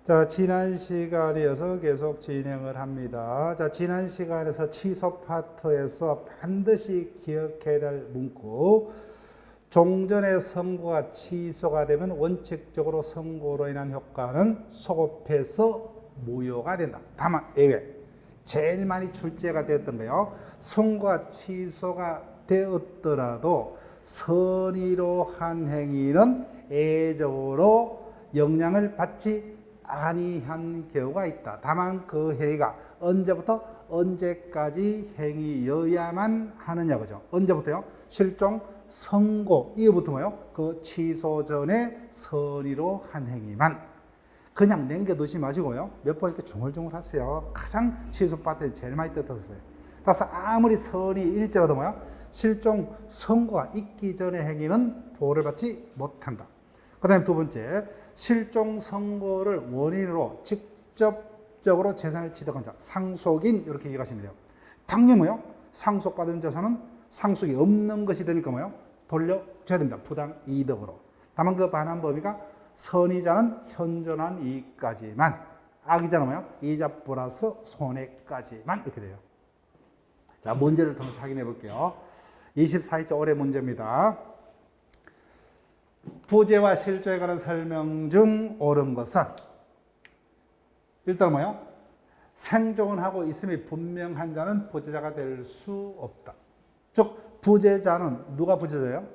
자, 지난 시간에 이어서 계속 진행을 합니다. 자, 지난 시간에서 취소 파트에서 반드시 기억해야 될 문구. 종전의 선고가 취소가 되면 원칙적으로 선고로 인한 효과는 소급해서 무효가 된다. 다만 예외. 제일 많이 출제가 되었던 거예요. 선고가 취소가 되었더라도 선의로 한 행위는 예외적으로 영향을 받지 아니한 경우가 있다. 다만 그 행위가 언제부터 언제까지 행위여야만 하느냐 그죠. 언제부터요? 실종 선고 이후부터 뭐요? 그 취소 전에 선의로 한 행위만. 그냥 남겨두지 마시고요. 몇 번 이렇게 중얼중얼 하세요. 가장 취소 파트에 제일 많이 뜯었어요. 따라서 아무리 선의 일자라도 뭐요? 실종 선고가 있기 전의 행위는 보호를 받지 못한다. 그 다음에 두 번째, 실종 선고를 원인으로 직접적으로 재산을 취득한 자, 상속인 이렇게 얘기하시면 돼요. 당연히 뭐요? 상속받은 재산은 상속이 없는 것이 되니까 뭐요? 돌려줘야 됩니다. 부당 이득으로. 다만 그 반환 범위가 선의자는 현존한 이익까지만, 악의자는 뭐요? 이자 플러스 손해까지만 이렇게 돼요. 자, 문제를 통해서 확인해 볼게요. 24일째 올해 문제입니다. 부재와 실조에 관한 설명 중 옳은 것은 일단 뭐요? 생존은 하고 있음이 분명한 자는 부재자가 될 수 없다. 즉 부재자는 누가 부재자예요?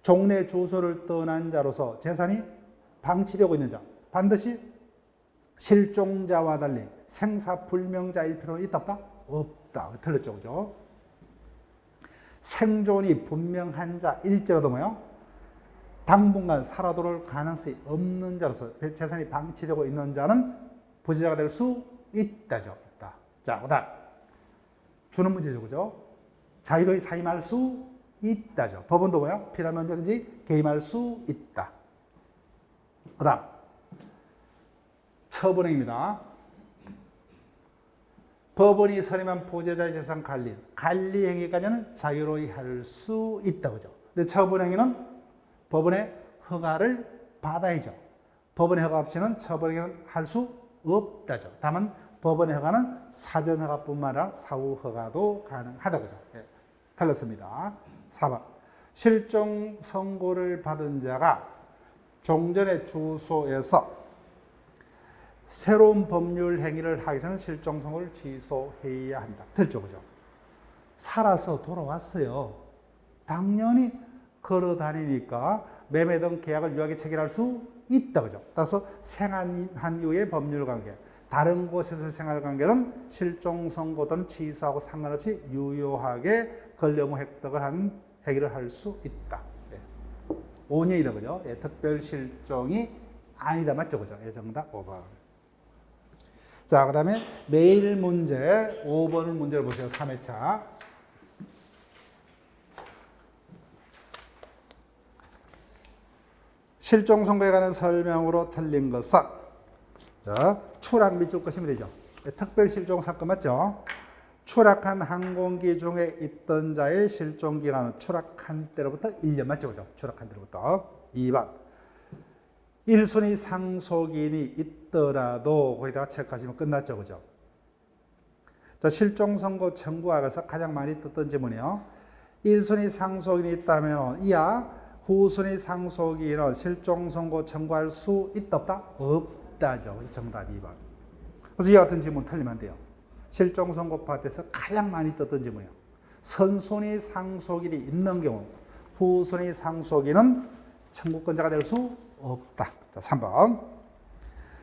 종래 주소를 떠난 자로서 재산이 방치되고 있는 자. 반드시 실종자와 달리 생사불명자일 필요는 있다 없다? 없다. 틀렸죠, 그죠? 생존이 분명한 자일지라도 뭐요? 당분간 살아돌아올 가능성이 없는 자로서 재산이 방치되고 있는 자는 부재자가 될 수 있다죠. 있다. 자, 그 다음 주는 문제죠, 그죠? 자유로이 사임할 수 있다죠. 법원도 뭐요? 필요하면 언제든지 개임할 수 있다. 그 다음 처분행위입니다. 법원이 선임한 부재자의 재산 관리 행위까지는 자유로이 할 수 있다, 그죠? 근데 처분행위는 법원의 허가를 받아야죠. 법원의 허가 없이는 처분행위는 할 수 없다죠. 다만 법원의 허가는 사전 허가뿐만 아니라 사후 허가도 가능하다, 그죠? 예. 틀렸습니다. 4번. 실종 선고를 받은 자가 종전의 주소에서 새로운 법률 행위를 하기 전에 실종 선고를 취소해야 한다. 틀죠, 그죠? 살아서 돌아왔어요. 당연히 걸어 다니니까 매매 등 계약을 유효하게 체결할 수 있다, 그죠? 따라서 생한 이후의 법률 관계, 다른 곳에서 생활 관계는 실종 선고 또는 취소하고 상관없이 유효하게 권리의무 획득을 한 행위를 할 수 있다. 예. 5년이다, 그죠? 예, 특별 실종이 아니다, 맞죠, 그죠? 예, 정답 5번. 자, 그 다음에 매일 문제 5번 문제를 보세요. 3회차. 실종 선고에 관한 설명으로 틀린 것은 자, 추락 밑줄 것이면 되죠. 특별 실종 사건 맞죠? 추락한 항공기 중에 있던 자의 실종 기간은 추락한 때로부터 1년 맞죠? 그죠? 추락한 때로부터. 2번. 1순위 상속인이 있더라도 거기다가 체크하시면 끝났죠, 그죠? 자, 실종 선고 청구하에서 가장 많이 듣던 질문이요. 1순위 상속인이 있다면 이하 후순위 상속인은 실종 선고 청구할 수 있다 없다? 없다죠. 그래서 정답 2번. 그래서 이와 같은 질문 틀리면 안 돼요. 실종 선고 파트에서 가장 많이 듣던 질문이에요. 선순위 상속인이 있는 경우 후순위 상속인은 청구권자가 될 수 없다. 자, 3번.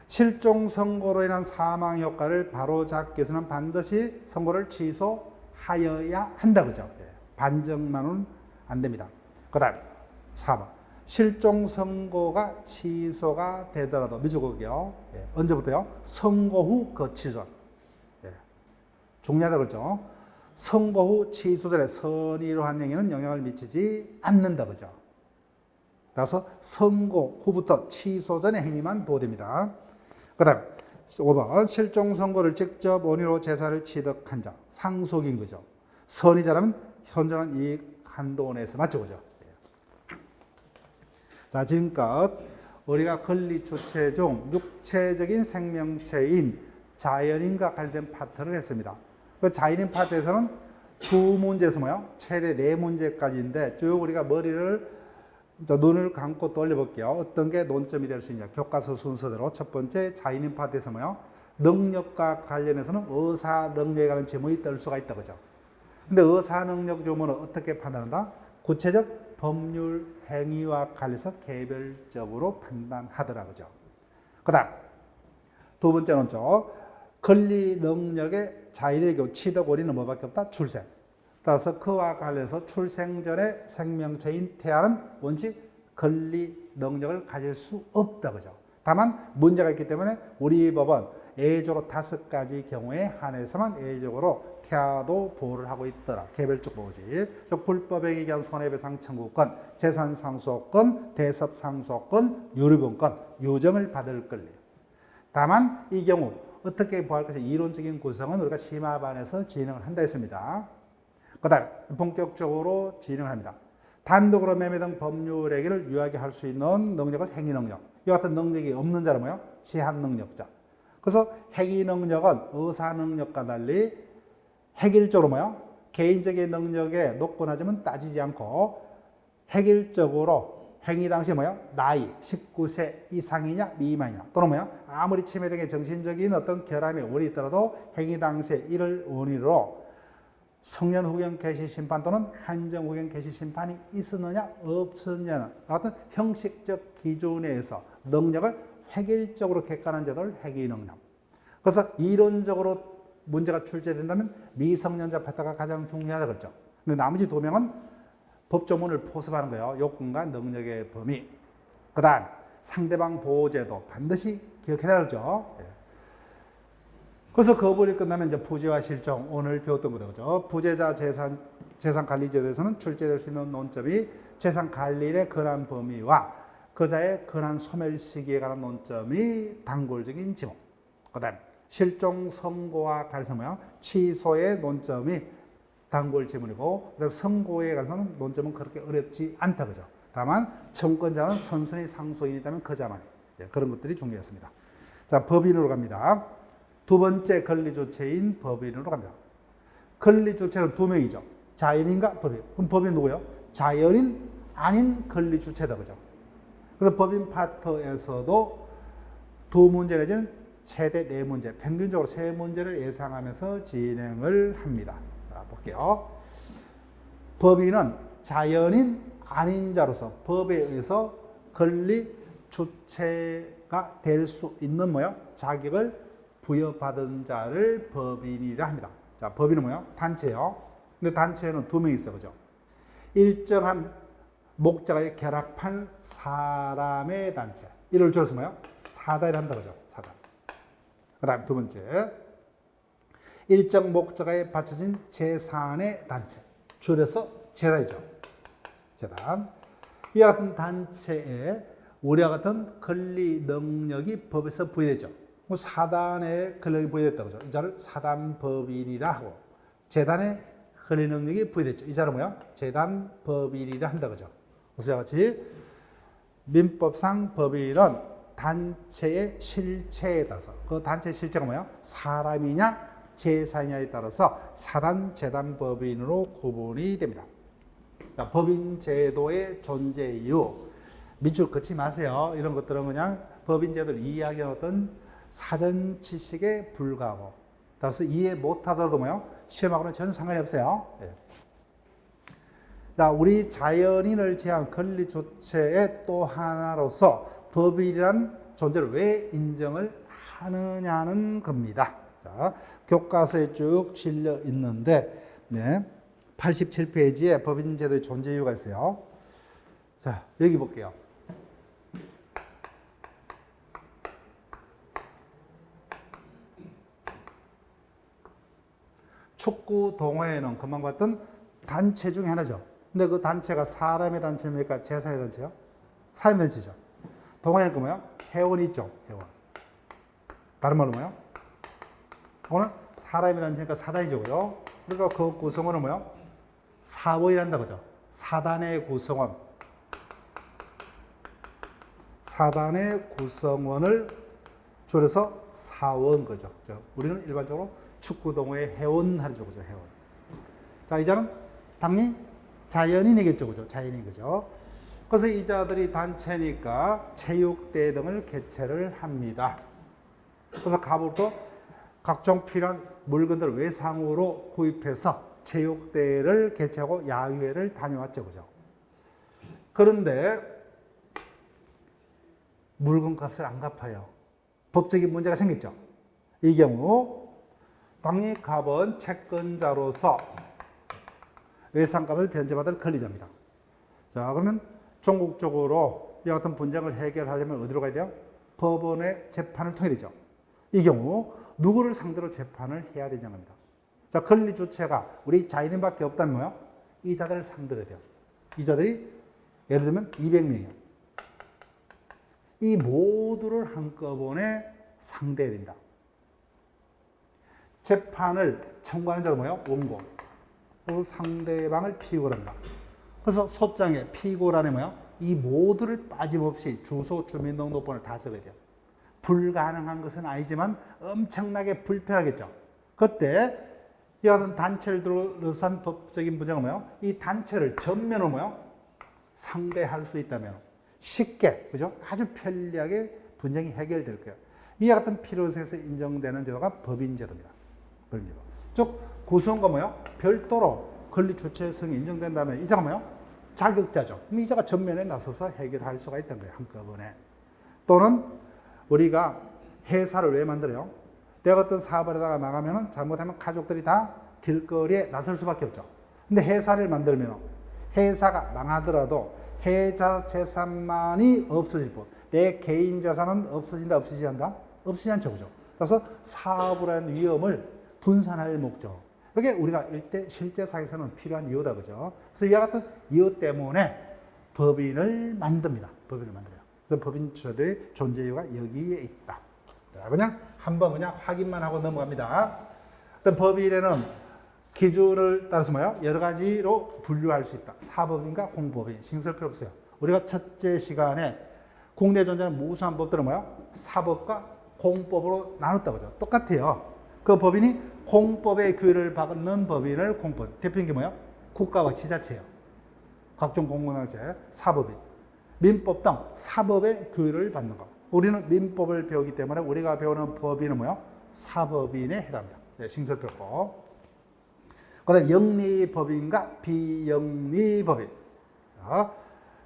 실종 선고로 인한 사망 효과를 바로잡기 위해서는 반드시 선고를 취소하여야 한다, 그죠? 예. 반정만은 안 됩니다. 그 다음 4번. 실종 선고가 취소가 되더라도 미주국이요. 예. 언제부터요? 선고 후 그 취소. 예. 중요하다 그러죠. 선고 후 취소 전에 선의로 한 행위는 영향을 미치지 않는다, 그죠? 따라서 선고 후부터 취소 전의 행위만 보호됩니다. 그 다음 5번. 실종 선고를 직접 원인으로 재산을 취득한 자, 상속인 거죠. 선의자라면 현존한 이익 한도 내에서 맞죠, 그죠? 자, 지금껏 우리가 권리 주체 중 육체적인 생명체인 자연인과 관련된 파트를 했습니다. 그 자연인 파트에서는 두 문제에서 뭐요? 최대 네 문제까지인데 쭉 우리가 눈을 감고 떠올려 볼게요. 어떤 게 논점이 될 수 있냐. 교과서 순서대로 첫 번째 자연인 파트에서 뭐요? 능력과 관련해서는 의사 능력에 관한 질문이 뜰 수가 있다 그죠. 근데 의사 능력 조문은 어떻게 판단한다? 구체적 법률 행위와 관련해서 개별적으로 판단하더라 그죠. 그다음 두 번째 논점. 권리 능력의 자연의 경우 치덕 원인은 뭐밖에 없다? 출생. 따라서 그와 관련해서 출생 전에 생명체인 태아는 원칙 권리 능력을 가질 수 없다 그죠. 다만 문제가 있기 때문에 우리 법은 예외적으로 5가지 경우에 한해서만 예외적으로 태아도 보호를 하고 있더라. 개별적 보호지. 즉 불법행위에 의한 손해배상 청구권, 재산상속권, 대섭상속권, 유류분권, 유정을 받을 권리. 다만 이 경우 어떻게 보호할 것인가 이론적인 구성은 우리가 심화반에서 진행을 한다 했습니다. 그 다음 본격적으로 진행을 합니다. 단독으로 매매 등 법률 행위를 유하게 할 수 있는 능력을 행위능력. 이 같은 능력이 없는 자는 뭐예요? 제한능력자. 그래서 행위능력은 의사능력과 달리 획일적으로 뭐예요? 개인적인 능력에 높거나지만 따지지 않고 획일적으로 행위 당시 뭐예요? 나이 19세 이상이냐 미만이냐 또는 뭐예요? 아무리 치매 등의 정신적인 어떤 결함이 원인이 있더라도 행위 당시에 이를 원인으로 성년 후견 개시 심판 또는 한정 후견 개시 심판이 있었느냐 없었느냐는 어떤 형식적 기준에 의해서 능력을 획일적으로 객관한 제도를 행위 능력. 그래서 이론적으로 문제가 출제된다면 미성년자 파트가 가장 중요하다 그랬죠. 근데 나머지 두 명은 법조문을 포섭하는 거예요. 요건과 능력의 범위. 그 다음 상대방 보호제도 반드시 기억해야 하죠. 그래서 거부를 끝나면 이제 부재와 실종 오늘 배웠던 거죠. 그죠? 부재자 재산관리제도에서는 출제될 수 있는 논점이 재산관리의 권한 범위와 그자의 권한 소멸 시기에 관한 논점이 단골적인 지목. 그 다음 실종 선고와 관련해서 뭐야? 취소의 논점이 단골 지문이고 그다음 선고에 관해서는 논점은 그렇게 어렵지 않다 그죠. 다만 청구권자는 선순위 상소인이라면 그자만이 그런 것들이 중요했습니다. 자 법인으로 갑니다. 두 번째 권리주체인 법인으로 갑니다. 권리주체는 두 명이죠. 자연인과 법인. 그럼 법인 누구예요? 자연인 아닌 권리주체다 그죠. 그래서 법인 파트에서도 두 문제 내지는 최대 네 문제, 평균적으로 세 문제를 예상하면서 진행을 합니다. 자, 볼게요. 법인은 자연인 아닌 자로서 법에 의해서 권리 주체가 될 수 있는 뭐요? 자격을 부여받은 자를 법인이라 합니다. 자, 법인은 뭐요? 단체요. 근데 단체에는 두 명이 있어, 그죠? 일정한 목적에 결합한 사람의 단체. 이를 줄여서 뭐요? 사단이라 한다, 그죠? 사단. 그 다음 두 번째. 일정 목적에 받쳐진 재산의 단체. 줄여서 재단이죠. 재단. 이와 같은 단체에 우리와 같은 권리 능력이 법에서 부여되죠. 사단의 권력이 부여됐다고 하죠. 이 자를 사단법인이라 하고 재단의 권리 능력이 부여됐죠. 이 자를 뭐야? 재단법인이라 한다 그죠. 그래서 같이 민법상 법인은 단체의 실체에 따라서 그 단체의 실체가 뭐야? 사람이냐 재산이냐에 따라서 사단 재단법인으로 구분이 됩니다. 그러니까 법인 제도의 존재 이유 밑줄 긋지 마세요. 이런 것들은 그냥 법인 제도를 이해하기는 어떤 사전 지식에 불과하고 따라서 이해 못하더라도 뭐요? 시험하고는 전혀 상관이 없어요. 네. 자, 우리 자연인을 제한 권리 주체의 또 하나로서 법인이란 존재를 왜 인정을 하느냐는 겁니다. 자, 교과서에 쭉 실려 있는데 네, 87페이지에 법인 제도의 존재 이유가 있어요. 자, 여기 볼게요. 축구 동호회는 금방 봤던 단체 중에 하나죠. 근데 그 단체가 사람의 단체입니까? 재산의 단체요? 사람의 단체죠. 동호회는 그 뭐야? 회원이 있죠. 회원. 다른 말로 뭐야? 동호회는 사람의 단체니까 사단이죠. 그죠? 그러니까 그 구성원은 뭐야? 사원이란다. 그죠? 사단의 구성원. 사단의 구성원을 줄여서 사원 거죠. 우리는 일반적으로 축구동호회 회원 하죠, 그죠? 회원. 자, 이자는 당연히 자연인이겠죠, 그죠? 자연인 거죠. 그래서 이자들이 단체니까 체육대회 등을 개최를 합니다. 그래서 갑으로부터 각종 필요한 물건들을 외상으로 구입해서 체육대회를 개최하고 야유회를 다녀왔죠, 그죠? 그런데 물건값을 안 갚아요. 법적인 문제가 생겼죠. 이 경우 방위갑은 채권자로서 외상값을 변제받을 권리자입니다. 자, 그러면 전국적으로 이 같은 분쟁을 해결하려면 어디로 가야 돼요? 법원의 재판을 통해야 되죠. 이 경우 누구를 상대로 재판을 해야 되냐는 겁니다. 자, 권리 주체가 우리 자연인밖에 없다면 뭐요? 이자들을 상대로 해야 돼요. 이자들이 예를 들면 200명이에요. 이 모두를 한꺼번에 상대해야 된다. 재판을 청구하는 자는 뭐예요? 원고. 상대방을 피고를 합니다. 그래서 소장에 피고란에 뭐예요? 이 모두를 빠짐없이 주소, 주민등록번호를 다 적어야 돼요. 불가능한 것은 아니지만 엄청나게 불편하겠죠. 그때 이 같은 단체를 둘러싼 법적인 분쟁은 뭐예요? 이 단체를 전면으로 뭐예요? 상대할 수 있다면 쉽게, 그죠? 아주 편리하게 분쟁이 해결될 거예요. 이와 같은 필요성에서 인정되는 제도가 법인제도입니다. 법인제도. 즉, 구성과 뭐예요? 별도로 권리 주체성이 인정된다면 이자가 뭐예요? 자격자죠. 그럼 이자가 전면에 나서서 해결할 수가 있다는 거예요. 한꺼번에. 또는 우리가 회사를 왜 만들어요? 내가 어떤 사업을 하다가 망하면 잘못하면 가족들이 다 길거리에 나설 수밖에 없죠. 근데 회사를 만들면 회사가 망하더라도 회사 재산만이 없어질 뿐. 내 개인 자산은 없어진다, 없어지지 않다? 없어지지 않죠, 그죠? 그래서 사업을 하는 위험을 분산할 목적. 이게 우리가 실제 사회에서는 필요한 이유다, 그죠? 그래서 이와 같은 이유 때문에 법인을 만듭니다. 법인을 만들어요. 그래서 법인체의 존재 이유가 여기에 있다. 자, 그냥 한번 그냥 확인만 하고 넘어갑니다. 어떤 법인에는 기준을 따라서 뭐예요? 여러 가지로 분류할 수 있다. 사법인과 공법인. 신경 쓸 필요 없어요. 우리가 첫째 시간에 국내에 존재하는 무수한 법들은 뭐예요? 사법과 공법으로 나눴다고 하죠. 똑같아요. 그 법인이 공법의 규율을 받는 법인을 공법. 대표적인 게 뭐예요? 국가와 지자체예요. 각종 공공단체, 사법인. 민법 등 사법의 규율을 받는 것. 우리는 민법을 배우기 때문에 우리가 배우는 법인은 뭐예요? 사법인에 해당합니다. 네, 신경 쓸 필요 없고. 그다음 영리법인과 비영리법인. 자,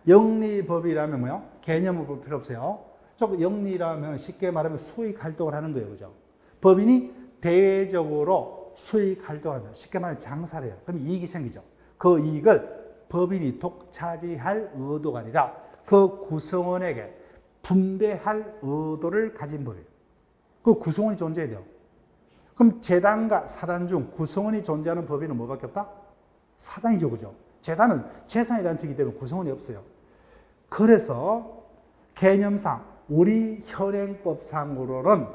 영리법이라면 뭐요? 개념을 볼 필요 없어요. 좀 영리라면 쉽게 말하면 수익 활동을 하는 거예요, 그죠? 법인이 대외적으로 수익 활동을 합니다. 쉽게 말하면 장사를 해요. 그럼 이익이 생기죠. 그 이익을 법인이 독차지할 의도가 아니라 그 구성원에게 분배할 의도를 가진 법인. 그 구성원이 존재해야 돼요. 그럼 재단과 사단 중 구성원이 존재하는 법인은 뭐밖에 없다? 사단이죠, 그죠? 재단은 재산의 단체이기 때문에 구성원이 없어요. 그래서 개념상 우리 현행법상으로는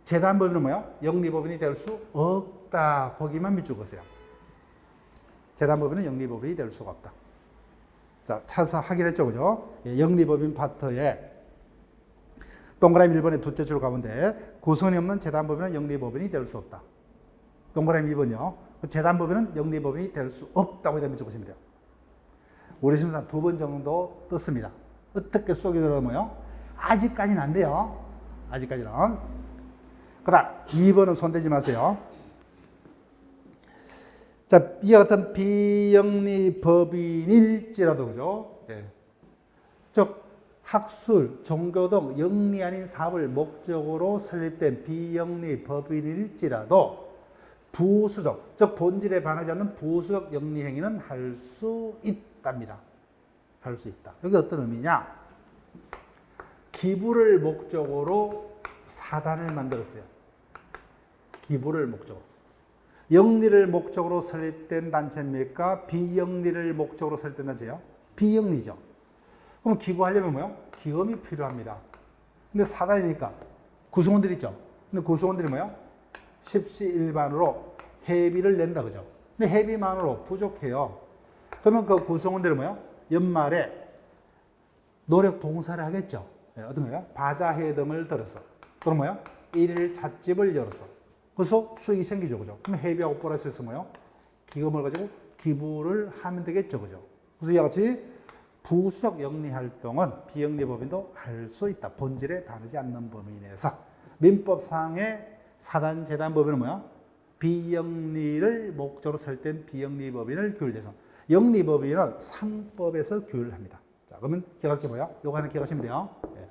재단법인은 뭐예요? 영리법인이 될 수 없다. 거기만 밑줄 그으세요. 재단법인은 영리법인이 될 수가 없다. 자, 찾아서 확인했죠, 그죠? 예, 영리법인 파트에 동그라미 1번에 둘째 줄 가면 돼. 구성원이 없는 재단법인은 영리법인이 될 수 없다. 동그라미 2번이요. 재단법인은 영리법인이 될 수 없다고 밑줄 보시면 돼요. 우리 심사 2번 정도 떴습니다. 어떻게 쏙이 들어오면요? 아직까지는 안 돼요. 아직까지는. 그 다음 2번은 손대지 마세요. 자, 이와 같은 비영리 법인일지라도, 그죠? 예. 즉, 학술, 종교 등 영리 아닌 사업을 목적으로 설립된 비영리 법인일지라도 부수적, 즉 본질에 반하지 않는 부수적 영리 행위는 할 수 있답니다. 할 수 있다. 여기 어떤 의미냐? 기부를 목적으로 사단을 만들었어요. 기부를 목적으로. 영리를 목적으로 설립된 단체입니까? 비영리를 목적으로 설립된 단체예요? 비영리죠. 그럼 기부하려면 뭐요? 기금이 필요합니다. 근데 사단이니까 구성원들이 있죠. 근데 구성원들이 뭐요? 십시일반으로 회비를 낸다, 그죠? 근데 회비만으로 부족해요. 그러면 그 구성원들이 뭐요? 연말에 노력 봉사를 하겠죠. 어떤 거예요? 바자회 등을 들었어. 그럼 뭐야? 일일 찻집을 열었어. 그래서 수익이 생기죠, 그죠? 그럼 회비하고 플러스해서 뭐요? 기금을 가지고 기부를 하면 되겠죠, 그죠? 그래서 이와 같이 부수적 영리 활동은 비영리 법인도 할 수 있다. 본질에 다르지 않는 범위 내에서. 민법상의 사단 재단 법인은 뭐야? 비영리를 목적으로 설된 비영리 법인을 규율해서 영리 법인은 상법에서 규율을 합니다. 자, 그러면 기억할 게 뭐야? 요거 하나 기억하시면 돼요. 네.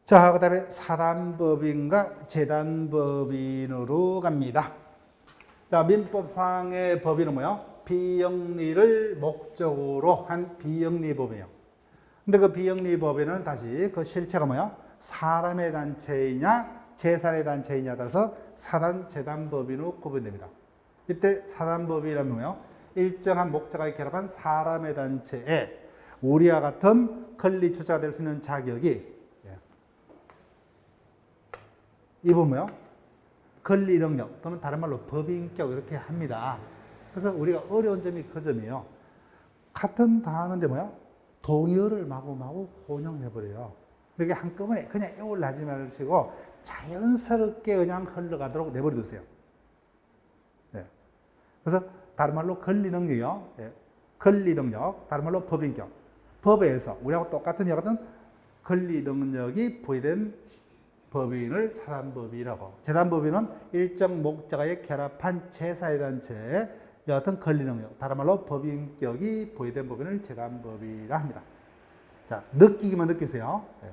자, 그 다음에 사단법인과 재단법인으로 갑니다. 자, 민법상의 법인은 뭐야? 비영리를 목적으로 한 비영리 법인이에요. 근데 그 비영리 법인은 다시 그 실체가 뭐야? 사람의 단체이냐, 재산의 단체이냐에 따라서 사단, 재단 법인으로 구분됩니다. 이때 사단법인이라면 뭐예요? 일정한 목적을 결합한 사람의 단체에 우리와 같은 권리 주체가 될 수 있는 자격이 이분 뭐예요? 권리 능력 또는 다른 말로 법인격 이렇게 합니다. 그래서 우리가 어려운 점이 그 점이에요. 같은 단어인데 뭐야? 동의어를 마구마구 혼용해버려요. 이게 한꺼번에 그냥 애월 하지 마시고 자연스럽게 그냥 흘러가도록 내버려두세요. 네. 그래서 다른 말로 권리 능력이요. 네. 권리 능력, 다른 말로 법인격. 법에서 우리하고 똑같은 여하튼 권리 능력이 부여된 법인을 사단법인이라고. 재단법인은 일정 목적에 결합한 제사회단체의 여하튼 권리 능력, 다른 말로 법인격이 부여된 법인을 재단법인이라 합니다. 자, 느끼기만 느끼세요. 네.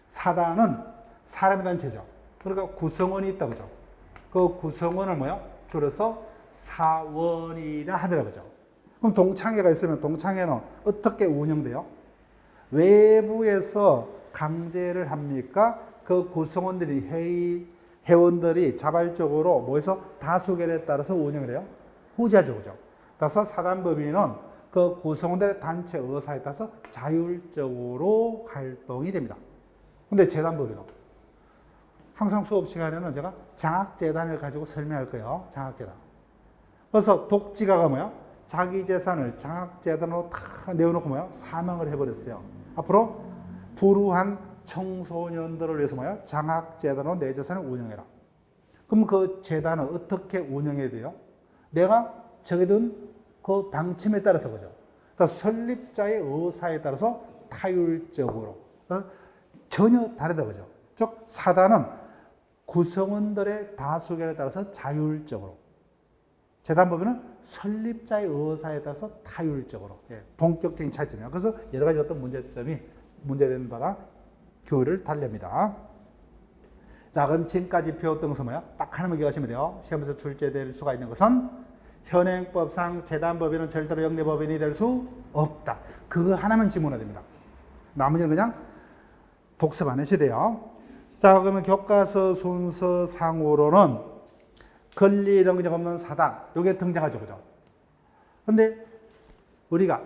사단은 사람의 단체죠. 그러니까 구성원이 있다, 그죠? 그 구성원을 뭐요? 줄여서 사원이라 하더라고요. 그럼 동창회가 있으면 동창회는 어떻게 운영돼요? 외부에서 강제를 합니까? 그 구성원들이 회원들이 자발적으로 모여서 다수결에 따라서 운영을 해요. 후자죠, 그죠? 따라서 사단법인은 그 구성원들의 단체 의사에 따라서 자율적으로 활동이 됩니다. 근데 재단법인은 항상 수업 시간에는 제가 장학재단을 가지고 설명할 거예요. 장학재단. 그래서 독지가가 뭐야? 자기 재산을 장학재단으로 다 내어놓고 뭐야? 사망을 해버렸어요. 앞으로 불우한 청소년들을 위해서 뭐야? 장학재단으로 내 재산을 운영해라. 그럼 그 재단은 어떻게 운영해야 돼요? 내가 정해둔 그 방침에 따라서 그죠? 그러니까 설립자의 의사에 따라서 타율적으로 전혀 다르다 그죠? 즉 사단은 구성원들의 다수결에 따라서 자율적으로, 재단법인은 설립자의 의사에 따라서 타율적으로, 본격적인 차이점이에요. 그래서 여러 가지 어떤 문제되는 바가 교율을 달랩니다. 자, 그럼 지금까지 배웠던 것은 뭐야? 딱 하나만 기억하시면 돼요. 시험에서 출제될 수가 있는 것은 현행법상 재단법인은 절대로 영리법인이 될 수 없다. 그거 하나만 지문화 됩니다. 나머지는 그냥 복습 안 하셔야 돼요. 자, 그러면 교과서 순서상으로는 권리 능력 없는 사단, 요게 등장하죠, 그죠? 근데 우리가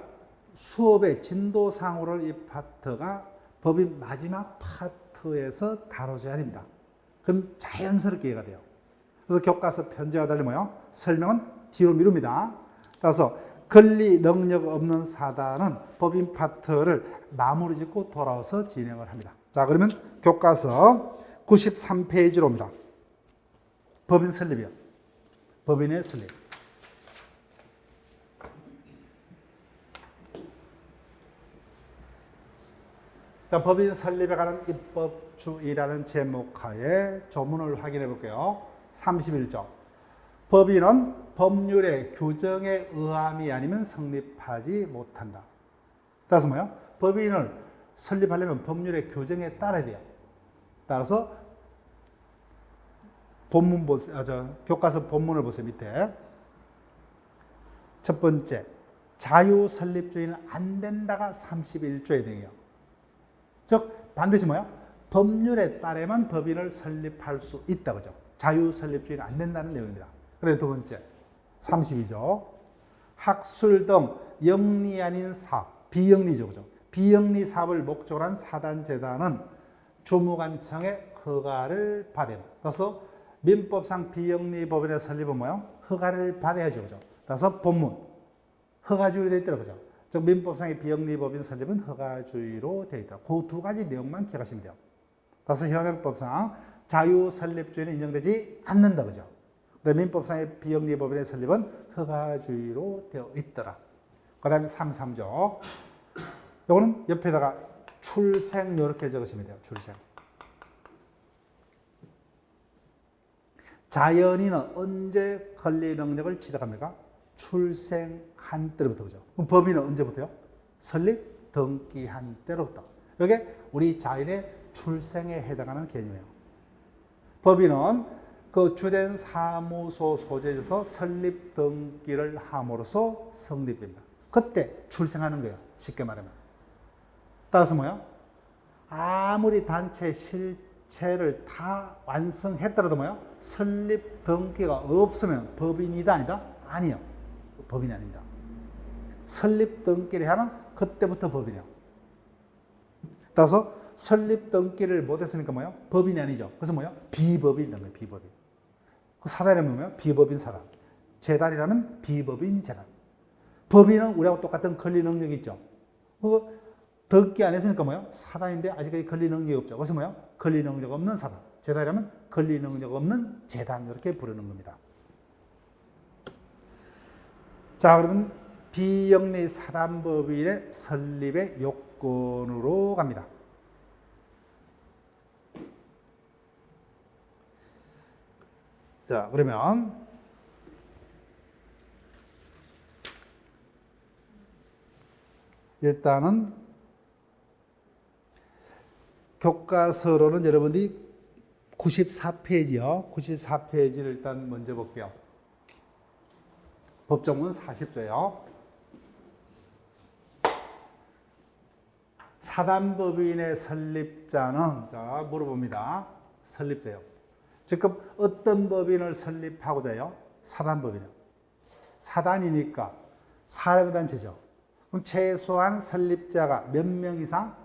수업의 진도상으로는 이 파트가 법인 마지막 파트에서 다뤄줘야 됩니다. 그럼 자연스럽게 이해가 돼요. 그래서 교과서 편제와 달리 뭐요? 설명은 뒤로 미룹니다. 따라서 권리 능력 없는 사단은 법인 파트를 마무리 짓고 돌아와서 진행을 합니다. 자, 그러면 교과서 93페이지로 옵니다. 법인 설립이요. 법인의 설립. 자, 법인 설립에 관한 입법주의라는 제목하에 조문을 확인해 볼게요. 31조. 법인은 법률의 규정에 의함이 아니면 성립하지 못한다. 따라서 뭐예요? 법인을 설립하려면 법률의 규정에 따라야 돼요. 따라서 본문 보세요. 교과서 본문을 보세요. 밑에. 첫 번째, 자유 설립주의는 안 된다가 31조의 내용이에요. 즉 반드시 뭐야? 법률에 따라야만 법인을 설립할 수 있다, 그죠? 자유 설립주의는 안 된다는 내용입니다. 그래 두 번째, 32조. 학술 등 영리 아닌 사업, 비영리죠, 그죠? 비영리 사업을 목적으로 한 사단 재단은 주무관청의 허가를 받아야 합니다. 그래서 민법상 비영리 법인의 설립은 뭐예요? 허가를 받아야죠, 그죠? 그래서 본문 허가주의로 되어 있더라고요, 그죠? 즉 민법상의 비영리법인 설립은 허가주의로 되어 있다. 그 두 가지 내용만 기억하시면 돼요. 따라서 현행법상 자유설립주의는 인정되지 않는다. 그죠? 근데 민법상의 비영리법인의 설립은 허가주의로 되어 있더라. 그 다음에 3조. 요거는 옆에다가 출생 이렇게 적으시면 돼요. 출생. 자연인은 언제 권리 능력을 취득합니까? 출생한 때로부터. 그죠? 그럼 법인은 언제부터요? 설립 등기한 때로부터. 이게 우리 자연의 출생에 해당하는 개념이에요. 법인은 그 주된 사무소 소재에서 설립 등기를 함으로써 성립됩니다. 그때 출생하는 거예요. 쉽게 말하면. 따라서 뭐야? 아무리 단체 실체를 다 완성했더라도 뭐야? 설립 등기가 없으면 법인이다 아니다? 아니요. 법인이 아닙니다. 설립 등기를 하면 그때부터 법인이에요. 따라서 설립 등기를 못했으니까 뭐예요? 법인이 아니죠. 그래서 뭐예요? 비법인인 거예요. 비법인. 그 사단이라면 뭐예요? 비법인 사단. 재단이라면 비법인 재단. 법인은 우리하고 똑같은 권리 능력이 있죠. 그 등기 안 했으니까 뭐예요? 사단인데 아직까지 권리 능력이 없죠. 그래서 뭐예요? 권리 능력 없는 사단. 재단이라면 권리 능력 없는 재단 이렇게 부르는 겁니다. 자, 그러면 비영리 사단법인의 설립의 요건으로 갑니다. 자, 그러면 일단은 교과서로는 여러분들이 94페이지요. 94페이지를 일단 먼저 볼게요. 법정문 40조요. 사단법인의 설립자는, 자, 물어봅니다. 설립자요. 지금 어떤 법인을 설립하고자 해요? 사단법인이요. 사단이니까 사람의 단체죠. 그럼 최소한 설립자가 몇 명 이상?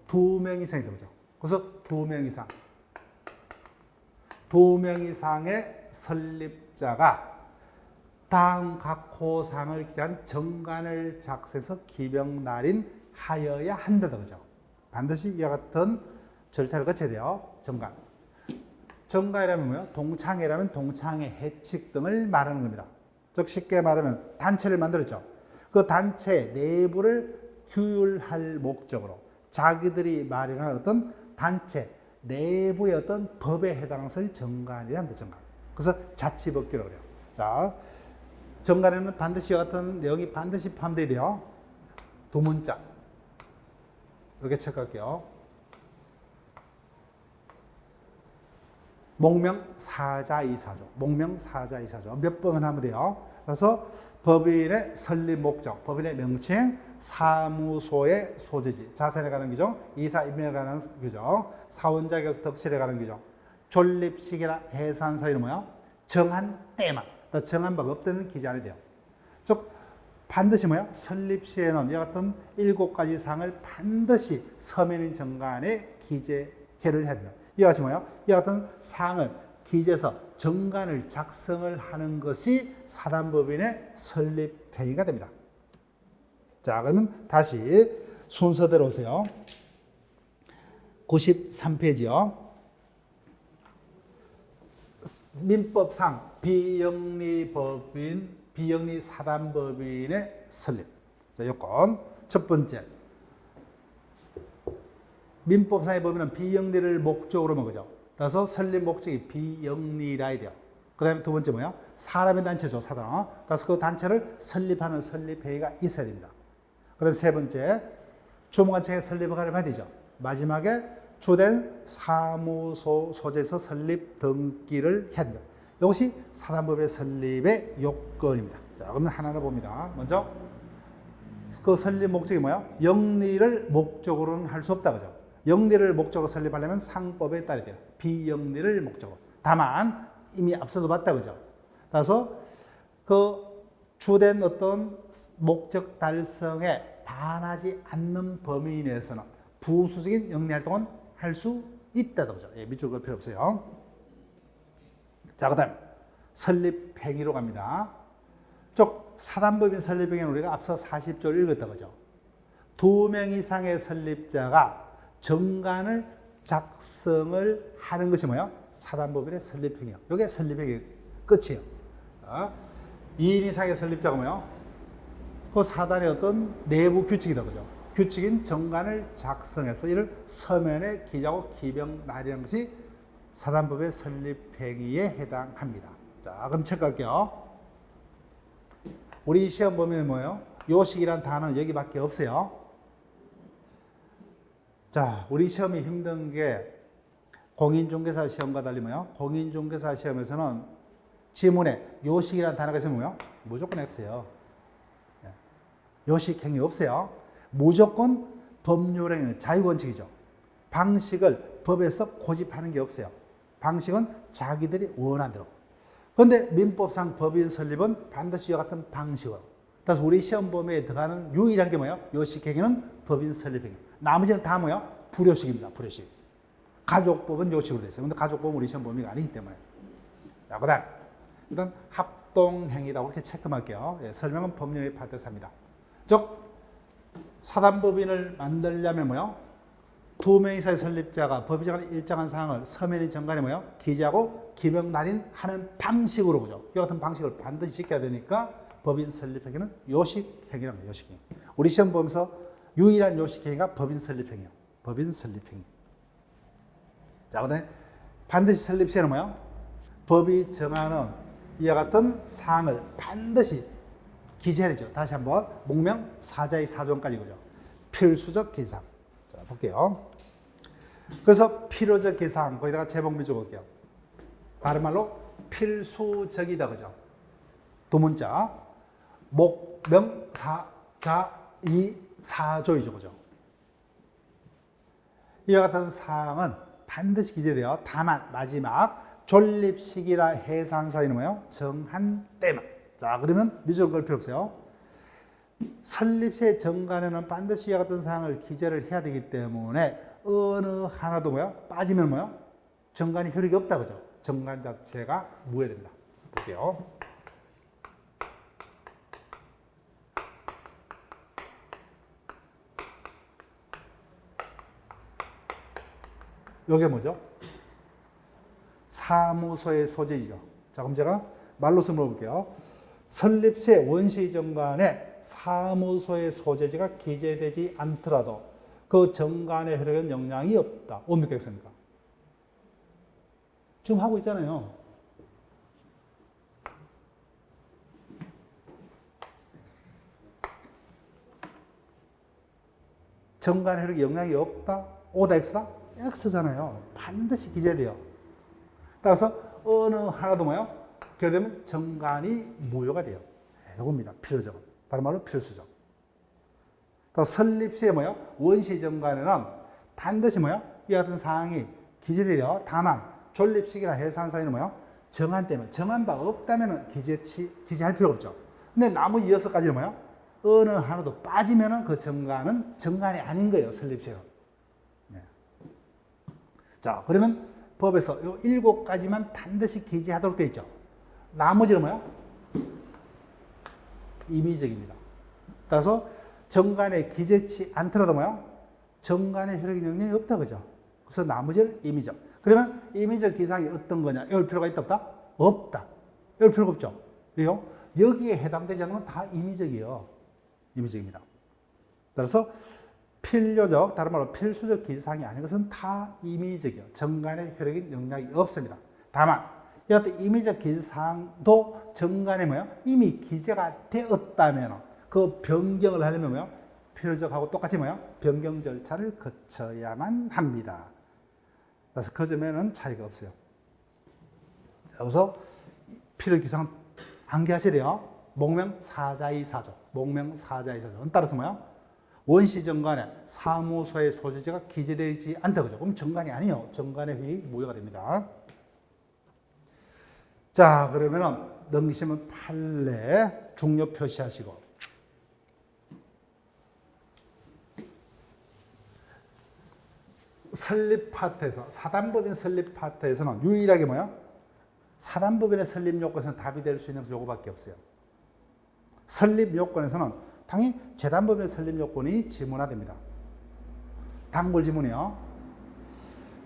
2명 이상이 되죠. 그래서 2명 이상. 2명 이상의 설립자가 다음 각 호상을 기한 정관을 작성해서 기명 날인 하여야 한다. 그죠? 반드시 이와 같은 절차를 거쳐야 돼요. 정관. 정관이라면 뭐예요? 동창회라면 동창회 해칙 등을 말하는 겁니다. 즉 쉽게 말하면 단체를 만들었죠. 그 단체 내부를 규율할 목적으로 자기들이 마련한 어떤 단체 내부의 어떤 법에 해당하는 것을 정관이라 합니다. 정관. 그래서 자치법규라고 그래요. 자, 정관에는 반드시 이와 같은 내용이 반드시 포함되어야 돼요. 두 문자. 이렇게 체크할게요. 목명 사자이사조. 목명 사자이사조. 몇 번만 하면 돼요. 그래서 법인의 설립 목적, 법인의 명칭, 사무소의 소재지, 자산에 관한 규정, 이사 임명에 관한 규정, 사원 자격 덕실에 관한 규정, 존립 시기나 해산 사유는 뭐야? 정한 때만, 정한 바가 없다는 기재 안 해야 돼요. 즉 반드시 뭐야? 설립 시에는 이와 같은 7가지 사항을 반드시 서면인 정관에 기재해를 해야 됩니다. 이와 같이 뭐야? 이와 같은 사항을 기재해서 정관을 작성을 하는 것이 사단법인의 설립 행위가 됩니다. 자, 그러면 다시 순서대로 오세요. 93페이지요. 민법상 비영리법인, 비영리 사단법인의 설립. 자, 요건 첫 번째. 민법상의 법인은 비영리를 목적으로 한 거죠. 그래서 설립 목적이 비영리라야 돼요. 그 다음에 두 번째 뭐야? 사람의 단체죠, 사단. 그래서 그 단체를 설립하는 설립회의가 있어야 됩니다. 그 다음에 세 번째, 주무관청에 설립허가를 받아야 되죠. 마지막에 주된 사무소 소재에서 설립 등기를 해야 됩니다. 이것이 사단법인의 설립의 요건입니다. 자, 그러면 하나하나 봅니다. 먼저 그 설립 목적이 뭐야? 영리를 목적으로는 할 수 없다, 그죠? 영리를 목적으로 설립하려면 상법에 따라야 돼요. 비영리를 목적으로. 다만 이미 앞서도 봤다, 그죠? 따라서 그 주된 어떤 목적 달성에 반하지 않는 범위 내에서는 부수적인 영리 활동은 할 수 있다, 그죠? 예, 밑줄 그을 필요 없어요. 자, 그 다음 설립 행위로 갑니다. 즉 사단법인 설립행위는 우리가 앞서 40조를 읽었던 거죠. 2명 이상의 설립자가 정관을 작성을 하는 것이 뭐예요? 사단법인의 설립행위요. 이게 설립행위 끝이에요. 2인 이상의 설립자가 뭐예요? 그 사단의 어떤 내부 규칙이다, 그죠? 규칙인 정관을 작성해서 이를 서면에 기재하고 기병 날이라는 것이 사단법의 설립행위에 해당합니다. 자, 그럼 체크할게요. 우리 시험 보면 뭐예요? 요식이란 단어는 여기밖에 없어요. 자, 우리 시험이 힘든 게 공인중개사 시험과 달리 뭐예요? 공인중개사 시험에서는 지문에 요식이란 단어가 있으면 뭐예요? 무조건 X예요. 요식행위 없어요. 무조건 법률행위는 자유원칙이죠. 방식을 법에서 고집하는 게 없어요. 방식은 자기들이 원하는 대로. 그런데 민법상 법인 설립은 반드시 이와 같은 방식으로. 그래서 우리 시험 범위에 들어가는 유일한 게 뭐예요? 요식행위는 법인 설립행위. 나머지는 다 뭐예요? 불요식입니다. 불요식. 가족법은 요식으로 되어 있어요. 그런데 가족법은 우리 시험 범위가 아니기 때문에. 자, 그다음 일단 합동행위라고 이렇게 체크할게요. 예, 설명은 법률의 파트에서 합니다. 즉 사단법인을 만들려면 뭐요? 2명 이상의 설립자가 법이 정하는 일정한 사항을 서면의 정관에 뭐요? 기재하고 기명 날인하는 방식으로 보죠. 이 같은 방식을 반드시 지켜야 되니까 법인 설립행위는 요식행위라는 거예요. 요식행위. 우리 시험 보면서 유일한 요식행위가 법인 설립행위예요. 법인 설립행위. 자, 그다음에 반드시 설립 시에는 뭐요? 법이 정하는 이와 같은 사항을 반드시 기재해야 되죠. 다시 한번 목명 사자의 사존까지 그죠. 필수적 기사항. 자, 볼게요. 그래서 필요적 기사항 거기다가 제목 비춰 볼게요. 다른 말로 필수적이다 그죠. 두 문자 목명 사자 이 사조이죠 그죠. 이와 같은 사항은 반드시 기재돼요. 다만 마지막 존립식이라 해산사에는 뭐예요? 정한 때만. 자, 그러면 미적을 걸 필요 없어요. 설립시의 정관에는 반드시 이와 같은 사항을 기재를 해야 되기 때문에 어느 하나도 뭐야? 빠지면 뭐야? 정관이 효력이 없다 그죠? 정관 자체가 무효됩니다. 볼게요. 이게 뭐죠? 사무소의 소재이죠. 자, 그럼 제가 말로서 물어볼게요. 설립시의 원시 정관에 사무소의 소재지가 기재되지 않더라도 그 정관의 효력에는 영향이 없다. 뭡니까? 겠습니까? 지금 하고 있잖아요. 정관의 효력에 영향이 없다. O다 X다? X잖아요. 반드시 기재돼요. 따라서 어느 하나도 뭐예요? 그렇게 되면 정관이 무효가 돼요. 이겁니다. 필요적은. 다른 말로 필수적. 또 설립시에 뭐예요? 원시 정관에는 반드시 뭐예요? 이 같은 사항이 기재돼요. 다만 존립식이나 해산 사이는 뭐예요? 정한 때문에 정한 바 없다면 기재할 필요가 없죠. 근데 나머지 6가지는 뭐예요? 어느 하나도 빠지면은 그 정관은 정관이 아닌 거예요. 설립시에는. 네. 자, 그러면 법에서 이 7가지만 반드시 기재하도록 되어 있죠. 나머지는 뭐예요? 임의적입니다. 따라서 정관에 기재치 않더라도 뭐예요? 정관의 효력 영향이 없다 그죠? 그래서 나머지는 임의적. 그러면 임의적 기사항이 어떤 거냐? 이럴 필요가 있다 없다? 없다. 이럴 필요가 없죠. 왜요? 여기에 해당되지 않는 건 다 임의적이에요. 임의적입니다. 따라서 필요적, 다른 말로 필수적 기사항이 아닌 것은 다 임의적이에요. 정관의 효력인 영향이 없습니다. 다만 이것도 임의적 기사항도 정관에 뭐예요? 이미 기재가 되었다면 그 변경을 하려면 뭐예요? 필요적하고 똑같이 뭐예요? 변경 절차를 거쳐야만 합니다. 그래서 그 점에는 차이가 없어요. 여기서 필요 기사항 암기하셔야 돼요. 목명 사자의 사조. 목명 사자의 사조. 따라서 뭐예요? 원시 정관에 사무소의 소재지가 기재되지 않다 그죠? 그럼 정관이 아니에요. 정관의 효력이 무효가 됩니다. 자, 그러면은 넘기시면 판례 중요 표시하시고 설립 파트에서 사단법인 설립 파트에서는 유일하게 뭐야? 사단법인의 설립 요건에서는 답이 될 수 있는 요거밖에 없어요. 설립 요건에서는 당연히 재단법인의 설립 요건이 지문화됩니다. 단골 지문이요.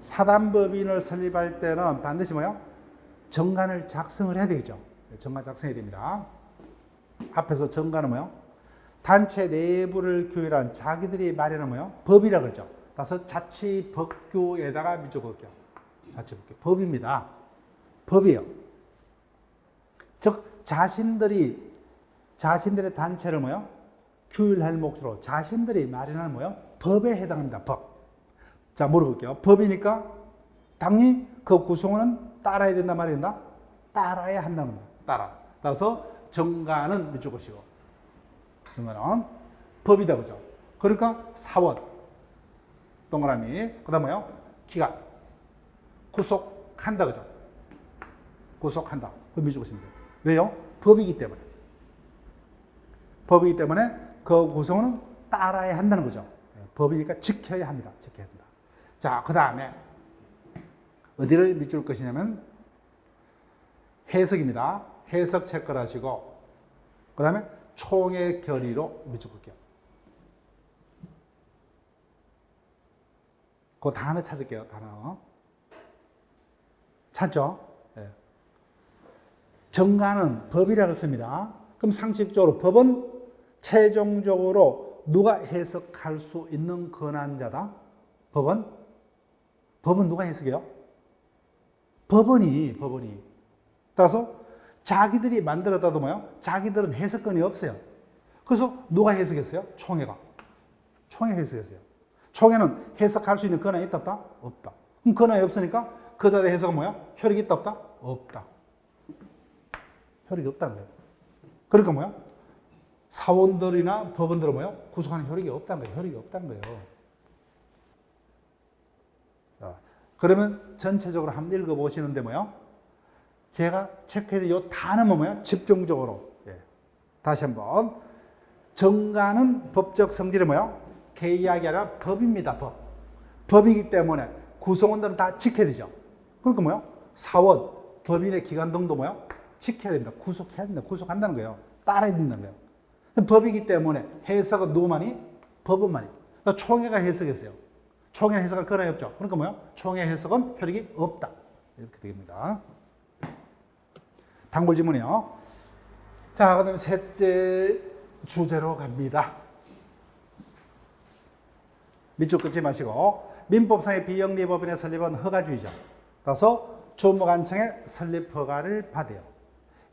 사단법인을 설립할 때는 반드시 뭐요? 정관을 작성을 해야 되겠죠. 정관 작성해야 됩니다. 앞에서 정관은 뭐요? 단체 내부를 규율한 자기들이 마련한 뭐요? 법이라고 그러죠. 따라서 자치법규에다가 밑줄 그을게요. 자치법규. 법입니다. 법이에요. 즉 자신들의 단체를 뭐요? 규율할 목적으로 자신들이 마련하는 뭐요? 법에 해당합니다. 법. 자, 물어볼게요. 법이니까 당연히 그 구성원은 따라야 된다 말이야 된다? 따라야 한다는 거예요. 따라서 정관은 밑줄 것이고 정관은 법이다 그죠? 그러니까 사원 동그라미 그다음 뭐요? 기간 구속한다 그죠? 구속한다. 그 밑줄 것입니다. 왜요? 법이기 때문에. 법이기 때문에 그 구성원은 따라야 한다는 거죠. 법이니까 지켜야 합니다. 지켜야 한다. 자, 그 다음에 어디를 밑줄 것이냐면 해석입니다. 해석 체크를 하시고 그 다음에 총의 결의로 밑줄 걸게요. 그 단어 찾을게요. 단어. 찾죠? 네. 정관은 법이라고 씁니다. 그럼 상식적으로 법은 최종적으로 누가 해석할 수 있는 권한자다? 법은 누가 해석해요? 법원이. 따라서 자기들이 만들었다도 뭐요? 자기들은 해석권이 없어요. 그래서 누가 해석했어요? 총회가. 총회가 해석했어요. 총회는 해석할 수 있는 권한이 있다 없다? 없다. 그럼 권한이 없으니까 그 자리에 해석은 뭐야? 효력이 있다 없다? 없다. 효력이 없다는 거예요. 그러니까 뭐야? 사원들이나 법원들은 뭐야? 구속하는 효력이 없다는 거예요. 효력이 없다는 거예요. 자, 그러면 전체적으로 한번 읽어보시는데 뭐야? 제가 체크해야 이 단어는 뭐야? 집중적으로. 예. 다시 한번. 정관은 법적 성질이 뭐야? 계약이 아니라 법입니다. 법. 법이기 때문에 구성원들은 다 지켜야 되죠. 그러니까 뭐야? 사원, 법인의 기관 등도 뭐야? 지켜야 됩니다. 구속해야 된다. 구속한다는 거예요. 따라야 된다는 거예요. 법이기 때문에 해석은 누구만이? 법원만이. 그러니까 총회가 해석했어요. 총회는 해석할 권한이 없죠. 그러니까 뭐야? 총회 해석은 효력이 없다. 이렇게 됩니다. 단골 지문이요. 자, 그 다음에 셋째 주제로 갑니다. 밑줄 긋지 마시고 민법상의 비영리법인의 설립은 허가주의죠. 따라서 주무관청의 설립 허가를 받아요.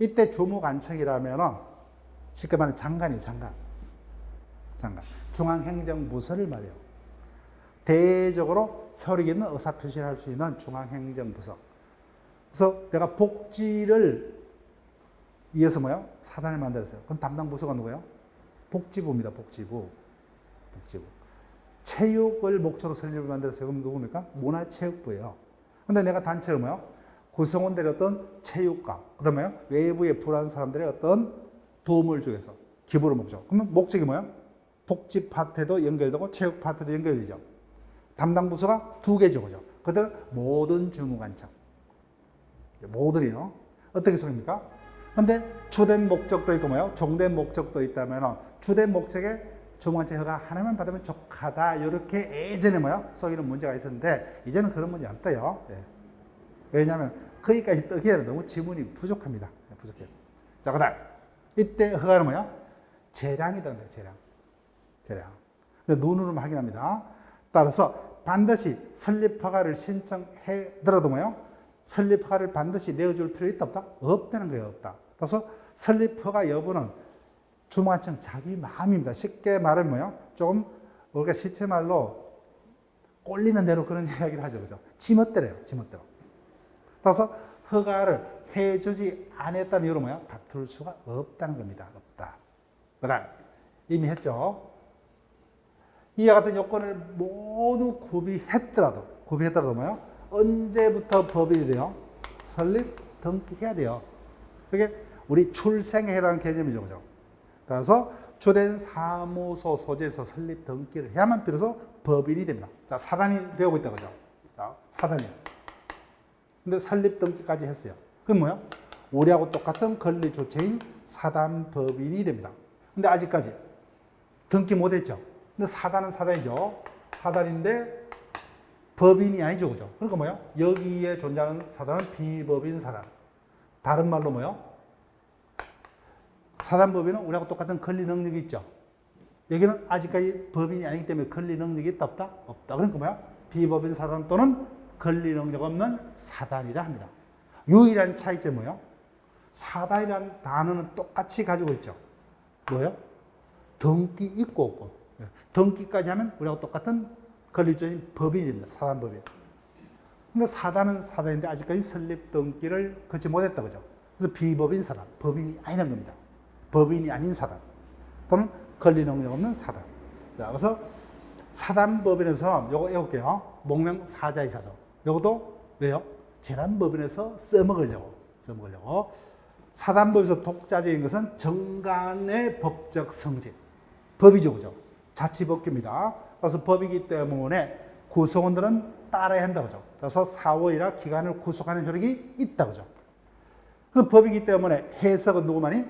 이때 주무관청이라면은 쉽게 말하면 장관. 중앙행정부서를 말해요. 대외적으로 효력 있는 의사표시를 할 수 있는 중앙행정부서. 그래서 내가 복지를 위해서 뭐요? 사단을 만들었어요. 그럼 담당 부서가 누구예요? 복지부입니다. 복지부. 체육을 목적으로 설립을 만들었어요. 그럼 누굽니까? 문화체육부예요. 근데 내가 단체를 뭐요? 구성원들의 어떤 체육과, 그러면 외부에 불안한 사람들의 어떤 도움을 주기 위해서 기부를 목적. 그러면 목적이 뭐야? 복지 파트에도 연결되고 체육 파트에도 연결되죠. 담당 부서가 두 개죠, 그죠? 그들 모든 주무관청. 모든이요. 어떻게 소립니까? 근데 주된 목적도 있고 뭐요? 종된 목적도 있다면 주된 목적에 주무관청 허가 하나만 받으면 족하다. 이렇게 예전에 뭐요? 속이는 문제가 있었는데 이제는 그런 문제 안 떠요. 예. 왜냐하면 거기까지 뜨기에는 너무 지문이 부족합니다. 부족해요. 자, 그 다음. 이때 허가는 뭐야? 재량이라는 거예요. 재량. 눈으로만 확인합니다. 따라서 반드시 설립 허가를 신청하더라도 뭐요? 설립 허가를 반드시 내어줄 필요 있다 없다? 없다는 거예요. 없다. 따라서 설립 허가 여부는 주무관청 자기 마음입니다. 쉽게 말하면 뭐요? 조금 우리가 시체말로 꼴리는 대로 그런 이야기를 하죠. 그죠? 지멋대로요. 지멋대로. 따라서 허가를 해주지 않았다는 이유로 뭐야? 다툴 수가 없다는 겁니다. 없다. 그 다음, 이미 했죠. 이와 같은 요건을 모두 구비했더라도 뭐야? 언제부터 법이 돼요? 설립 등기해야 돼요. 그게 우리 출생에 해당하는 개념이죠. 그죠? 따라서 주된 사무소 소재에서 설립 등기를 해야만 비로소 법인이 됩니다. 자, 사단이 배우고 있다. 그죠? 자, 사단이요. 근데 설립 등기까지 했어요. 그럼 뭐야? 우리하고 똑같은 권리 주체인 사단 법인이 됩니다. 근데 아직까지 등기 못했죠. 근데 사단은 사단이죠. 사단인데 법인이 아니죠, 그죠? 그러니까 뭐요? 여기에 존재하는 사단은 비법인 사단. 다른 말로 뭐요? 사단법인은 우리하고 똑같은 권리 능력이 있죠. 여기는 아직까지 법인이 아니기 때문에 권리 능력이 있다, 없다? 없다. 그러니까 뭐야? 비법인 사단 또는 권리 능력 없는 사단이라 합니다. 유일한 차이점은 뭐예요? 사단이라는 단어는 똑같이 가지고 있죠. 뭐예요? 등기 있고 없고. 등기까지 하면 우리하고 똑같은 권리주인 법인입니다. 사단법인. 근데 사단은 사단인데 아직까지 설립 등기를 거치 못했다, 그죠? 그래서 비법인 사단, 법인이 아니라는 겁니다. 법인이 아닌 사단 또는 권리 능력 없는 사단. 자, 그래서 사단법인에서 요거 외울게요. 목명 사자이사죠. 요것도 왜요? 재단법인에서 써먹으려고. 사단법에서 독자적인 것은 정관의 법적 성질. 법이죠, 그죠? 자치법규입니다. 그래서 법이기 때문에 구성원들은 따라야 한다, 그죠? 그래서 사후이나 기간을 구속하는 효력이 있다, 그죠? 그 법이기 때문에 해석은 누구만이?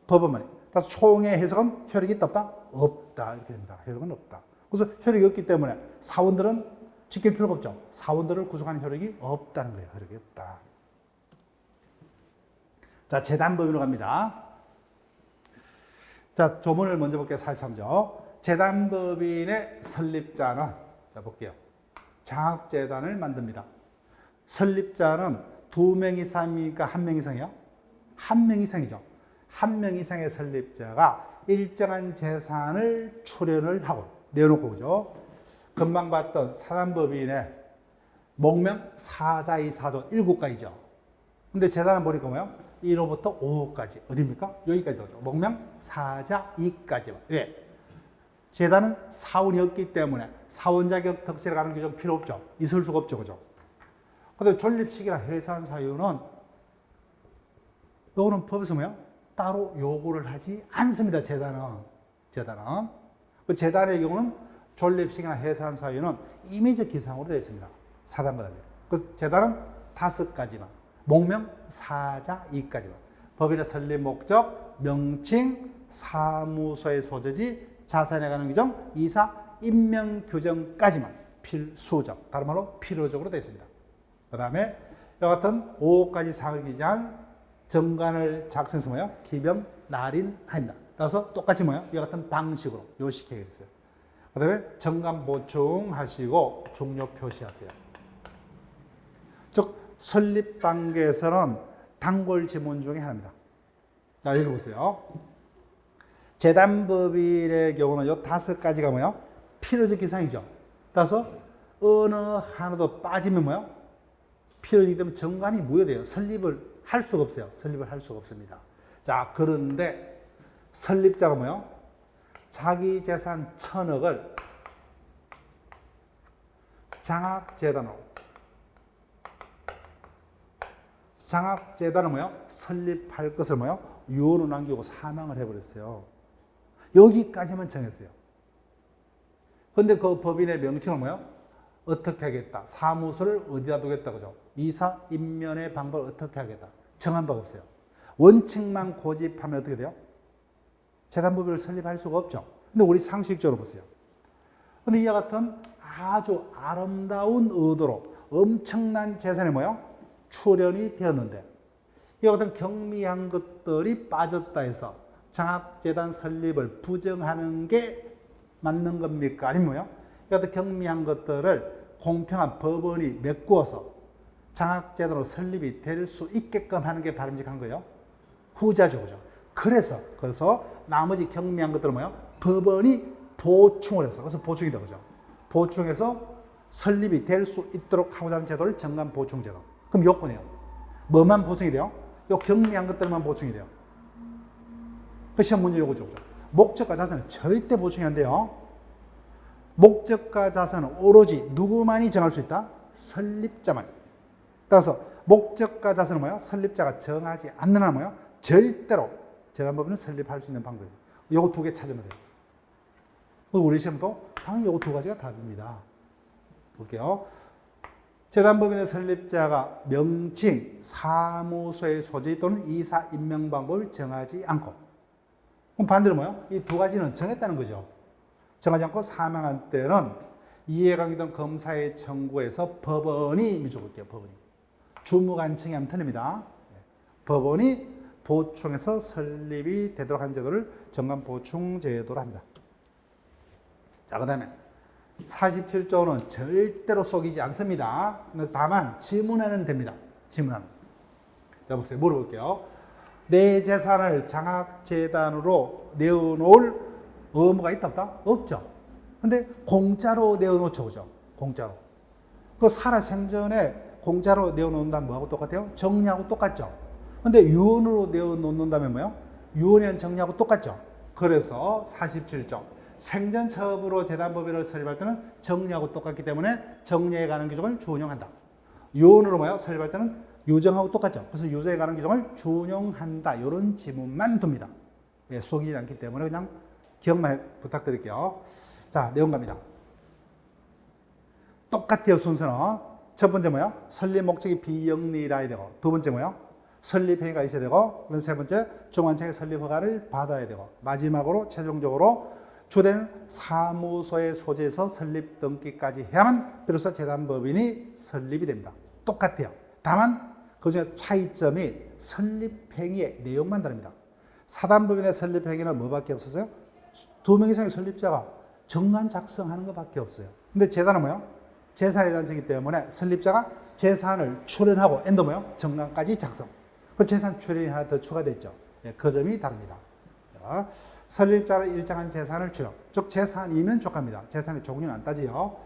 법원만이. 그래서 총의 해석은 효력이 있다, 없다? 없다. 이렇게 됩니다. 효력은 없다. 그래서 효력이 없기 때문에 사원들은 지킬 필요가 없죠. 사원들을 구속하는 효력이 없다는 거예요. 효력이 없다. 자, 재단법인으로 갑니다. 자, 조문을 먼저 볼게요. 43조. 재단법인의 설립자는, 자, 볼게요. 장학재단을 만듭니다. 설립자는 2명 이상입니까? 1명 이상이요? 1명 이상이죠. 1명 이상의 설립자가 일정한 재산을 출연을 하고, 내놓고, 그죠? 금방 봤던 사단법인의 목명 사자이사조 7가지죠. 근데 재단은 보니까 뭐예요? 1호부터 5호까지. 어디입니까? 여기까지 오죠. 목명 사자이까지만. 왜? 재단은 사원이 없기 때문에 사원 자격 덕실에 가는 규정 필요 없죠. 있을 수가 없죠. 그죠? 근데 존립식이나 해산 사유는 요거는 법에서 뭐예요? 따로 요구를 하지 않습니다. 재단은. 그 재단의 경우는 존립식이나 해산 사유는 임의적 기상으로 되어 있습니다. 사단과 달리. 그 재단은 5가지만. 목명 사자이까지만. 법인의 설립 목적, 명칭, 사무소의 소재지, 자산에 관한 규정, 이사, 임명 규정까지만 필수적, 다른 말로 필요적으로 되어 있습니다. 그 다음에 이와 같은 5가지 사항을 기재한 정관을 작성해서 뭐예요? 기명, 날인합니다. 따라서 똑같이 뭐예요? 이와 같은 방식으로 요식해 있어요. 그 다음에 정관 보충하시고 종료 표시하세요. 즉 설립 단계에서는 단골 지문 중에 하나입니다. 자, 읽어보세요. 재단법인의 경우는 이 5가지가 뭐예요? 필요적 기상이죠. 따라서 어느 하나도 빠지면 뭐예요? 필요이기 때문에 정관이 무효돼요. 설립을 할 수가 없어요. 설립을 할 수가 없습니다. 자, 그런데 설립자가 뭐예요? 자기 재산 1000억을 장학재단으로, 장학재단은 뭐예요? 설립할 것을 뭐예요? 유언을 남기고 사망을 해버렸어요. 여기까지만 정했어요. 근데 그 법인의 명칭은 뭐예요? 어떻게 하겠다. 사무소를 어디다 두겠다. 그죠? 이사 임면의 방법을 어떻게 하겠다. 정한 바가 없어요. 원칙만 고집하면 어떻게 돼요? 재단법인을 설립할 수가 없죠. 근데 우리 상식적으로 보세요. 근데 이와 같은 아주 아름다운 의도로 엄청난 재산이 뭐예요? 출연이 되었는데 이와 같은 경미한 것들이 빠졌다 해서 장학재단 설립을 부정하는 게 맞는 겁니까? 아니면 뭐예요? 이와 같은 경미한 것들을 공평한 법원이 메꾸어서 장학재단으로 설립이 될 수 있게끔 하는 게 바람직한 거예요? 후자죠. 그죠? 그래서 나머지 경미한 것들은 뭐예요? 법원이 보충을 해서, 그래서 보충이 되죠. 그죠? 보충해서 설립이 될 수 있도록 하고자 하는 제도를 정관 보충 제도. 그럼 요건이에요. 뭐만 보충이 돼요? 요 경미한 것들만 보충이 돼요. 그 시험 문제 요거죠. 목적과 자산은 절대 보충이 안 돼요. 목적과 자산은 오로지 누구만이 정할 수 있다? 설립자만. 따라서 목적과 자산은 뭐야? 설립자가 정하지 않는 한 뭐야? 절대로 재단법인은 설립할 수 있는 방법이에요. 요거 2개 찾으면 돼요. 우리 시험도 당연히 요거 2가지가 답입니다. 볼게요. 재단법인의 설립자가 명칭, 사무소의 소재 또는 이사 임명 방법을 정하지 않고 그럼 반대로 뭐요? 이 두 가지는 정했다는 거죠. 정하지 않고 사망한 때는 이해관계된 검사의 청구에서 법원이 미줄게요. 법원이. 주무관청이 하면 틀립니다. 법원이 보충해서 설립이 되도록 한 제도를 정관보충제도로 합니다. 자, 그 다음에 47조는 절대로 속이지 않습니다. 다만 지문에는 됩니다. 지문에는. 자, 보세요. 물어볼게요. 내 재산을 장학재단으로 내어놓을 의무가 있다 없다? 없죠. 근데 공짜로 내어놓죠. 그죠? 공짜로. 그 살아생전에 공짜로 내어놓는다면 뭐하고 똑같아요? 정리하고 똑같죠. 근데 유언으로 내어놓는다면 뭐요? 유언이랑 정리하고 똑같죠. 그래서 47조. 생전처음으로 재단법인을 설립할 때는 정리하고 똑같기 때문에 정리에 관한 규정을 준용한다. 유언으로 뭐요? 설립할 때는 유정하고 똑같죠. 그래서 유정에 관한 규정을 준용한다. 이런 지문만 둡니다. 예, 속이지 않기 때문에 그냥 기억만 부탁드릴게요. 자, 내용 갑니다. 똑같아요, 순서는. 첫 번째 뭐야? 설립 목적이 비영리라야 되고, 두 번째 뭐야? 설립 행위가 있어야 되고, 세 번째 중앙청의 설립 허가를 받아야 되고, 마지막으로 최종적으로 주된 사무소의 소재에서 설립 등기까지 해야만 비로소 재단법인이 설립이 됩니다. 똑같아요. 다만 그 중에 차이점이 설립 행위의 내용만 다릅니다. 사단법인의 설립 행위는 뭐밖에 없었어요? 2명 이상의 설립자가 정관 작성하는 것밖에 없어요. 근데 재단은 뭐예요? 재산의 단체이기 때문에 설립자가 재산을 출연하고 엔더 뭐예요? 정관까지 작성. 그 재산 출연이 하나 더 추가됐죠. 예, 그 점이 다릅니다. 자, 설립자는 일정한 재산을 출연. 즉 재산이면 족합니다. 재산의 종류는 안 따지요.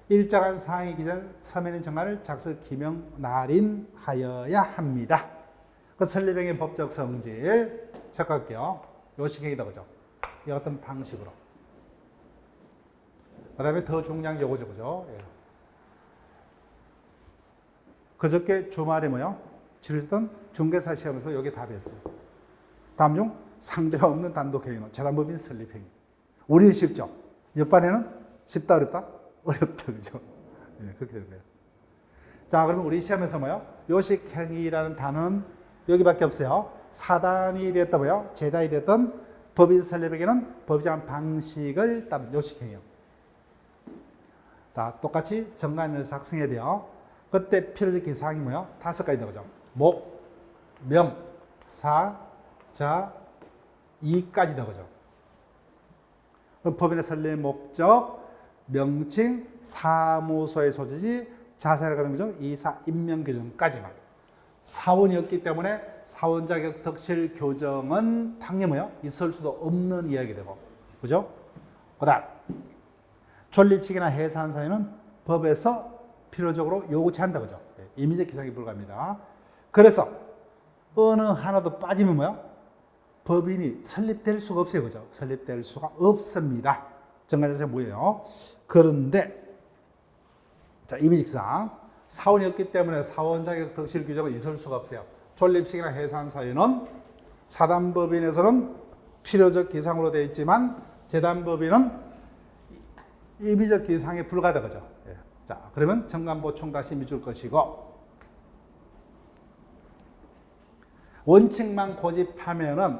일정한 사항이 기재된 서면인 정관을 작성, 기명, 날인하여야 합니다. 그 설립행위 법적 성질 체크할게요. 요식행위다 그죠? 이 어떤 방식으로. 그 다음에 더 중요한 게 요거죠, 그죠? 예. 그저께 주말에 뭐요? 치르던 중개사 시험에서 여기 답이었어요. 다음 중 상대가 없는 단독행위는 재단법인 설립행위. 우리는 쉽죠? 옆반에는 쉽다, 어렵다? 어렵다, 그죠? 예, 그렇게 되는 거예요. 자, 그러면 우리 시험에서 뭐요? 요식행위라는 단어는 여기밖에 없어요. 사단이 됐다 뭐요? 재단이 됐던 법인 설립에게는 법정한 방식을 따른 요식행위요. 다 똑같이 정관을 작성해야 돼요. 그때 필요적 기사항이 뭐요? 5가지 되죠. 목, 명, 사, 자, 이까지 되죠. 법인의 설립 목적, 명칭, 사무소의 소재지, 자산에 관한 규정, 이사, 임명 규정까지만. 사원이었기 때문에 사원 자격 덕실 교정은 당연히 뭐요? 있을 수도 없는 이야기 되고, 그죠? 그다음 존립식이나 해산 사유는 법에서 필요적으로 요구치한다, 그죠? 임의적 기상이 불가합니다. 그래서 어느 하나도 빠지면 뭐요? 법인이 설립될 수가 없어요, 그죠? 설립될 수가 없습니다. 정관 자체가 뭐예요? 그런데 자, 임의직상 사원이었기 때문에 사원 자격 덕실 규정은 있을 수가 없어요. 존립식이나 해산 사유는 사단법인에서는 필요적 기상으로 되어 있지만 재단법인은 임의적 기상에 불과하다, 그죠? 예. 자, 그러면 정관 보충 다시 미줄 것이고, 원칙만 고집하면은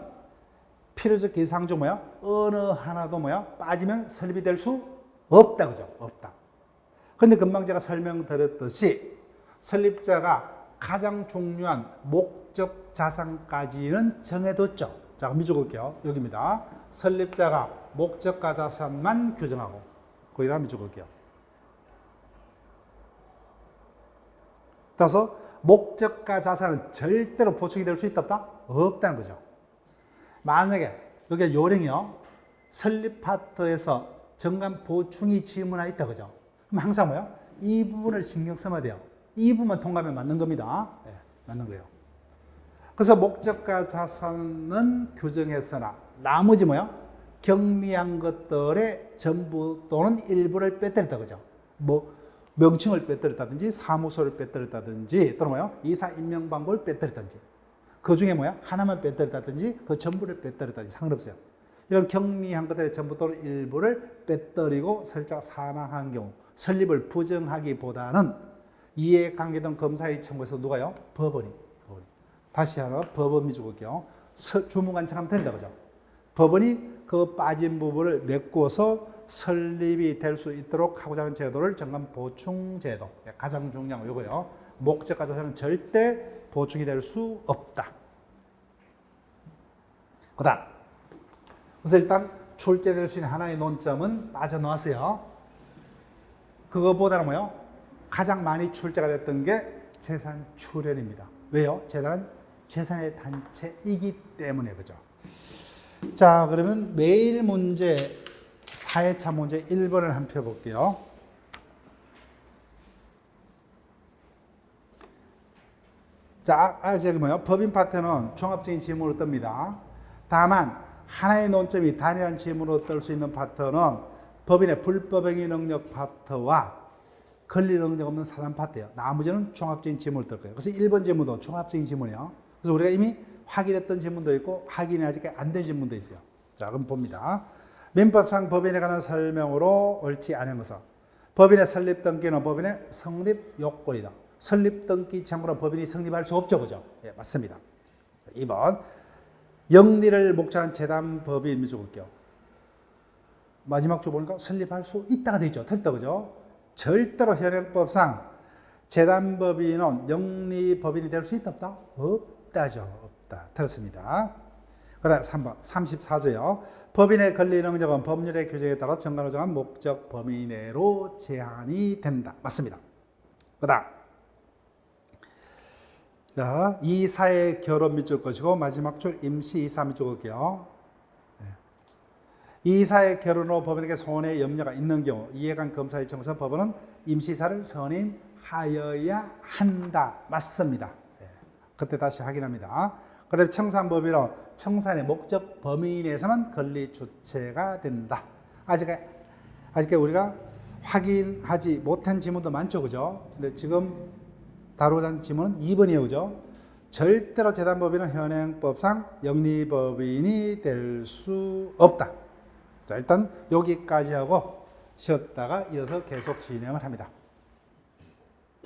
필요적 기상 중 뭐야? 어느 하나도 뭐야? 빠지면 설립이 될 수 없다, 그죠? 없다. 근데 금방 제가 설명드렸듯이 설립자가 가장 중요한 목적 자산까지는 정해뒀죠. 자, 미줄게요. 여기입니다. 설립자가 목적가 자산만 규정하고 거기다 미줄게요. 따라서 목적가 자산은 절대로 보충이 될 수 있다 없다? 없다는 거죠. 만약에 여기 요령이요. 설립 파트에서 정관 보충이 지문 하나 있다, 그죠? 그럼 항상 뭐요? 이 부분을 신경 써야 돼요. 이 부분만 통과하면 맞는 겁니다. 네, 맞는 거예요. 그래서 목적가 자산은 규정했으나 나머지 뭐요? 경미한 것들의 전부 또는 일부를 빼뜨렸다, 그죠? 뭐 명칭을 빼뜨렸다든지 사무소를 빼뜨렸다든지 또는 뭐요? 이사 임명 방법을 빼뜨렸다든지 그 중에 뭐야? 하나만 빼뜨렸다든지 그 전부를 빼뜨렸다든지 상관없어요. 이런 경미한 것들의 전부 또는 일부를 빼뜨리고 설립자가 사망한 경우 설립을 부정하기보다는 이에 관계된 검사의 청구에서 누가요? 법원이. 다시 하나 법원 미주국이요. 주무관청 하면 된다, 그죠? 법원이 그 빠진 부분을 메꾸어서 설립이 될 수 있도록 하고자 하는 제도를 정관 보충 제도. 가장 중요한 거 이거요. 목적과 자산은 절대 보충이 될 수 없다. 그다음. 그래서 일단 출제될 수 있는 하나의 논점은 빠져나왔어요. 그거보다는 뭐요? 가장 많이 출제가 됐던 게 재산 출현입니다. 왜요? 재산은 재산의 단체이기 때문에 그죠. 자, 그러면 매일 문제 4회차 문제 1번을 한번 펴볼게요. 자, 저기 뭐요? 법인 파트는 종합적인 지문으로 뜹니다. 다만 하나의 논점이 단일한 지문으로 뜰 수 있는 파트는 법인의 불법행위 능력 파트와 권리 능력 없는 사단 파트예요. 나머지는 종합적인 지문을 뜰 거예요. 그래서 1번 지문도 종합적인 지문이에요. 그래서 우리가 이미 확인했던 지문도 있고 확인이 아직 안 된 지문도 있어요. 자, 그럼 봅니다. 민법상 법인에 관한 설명으로 옳지 않은 것은 법인의 설립 등기는 법인의 성립 요건이다. 설립 등기 참고로 법인이 성립할 수 없죠. 그죠? 예, 맞습니다. 2번 영리를 목적한 재단 법인 적을게요. 마지막 줄 보니까 설립할 수 있다가 되죠. 틀다 그죠? 절대로 현행법상 재단 법인은 영리 법인이 될 수 있다 없다? 없다죠. 없다. 틀렸습니다. 그 다음 3번 34조요. 법인의 권리 능력은 법률의 규정에 따라 정관으로 정한 목적 범위 내로 제한이 된다. 맞습니다. 그 다음 자, 이사의 결혼 밑줄 것이고 마지막 줄 임시 이사 밑줄 걸게요. 이사의 결혼 후 법인에게 손해 염려가 있는 경우 이해관 검사의 청구서 법원은 임시이사를 선임하여야 한다. 맞습니다. 그때 다시 확인합니다. 그 다음에 청산법인은 청산의 목적 범위 내에서만 권리 주체가 된다. 아직 우리가 확인하지 못한 지문도 많죠. 그죠? 근데 지금 다루고자 하는 지문은 2번이에요. 그죠? 절대로 재단법인은 현행법상 영리법인이 될 수 없다. 자, 일단 여기까지 하고 쉬었다가 이어서 계속 진행을 합니다.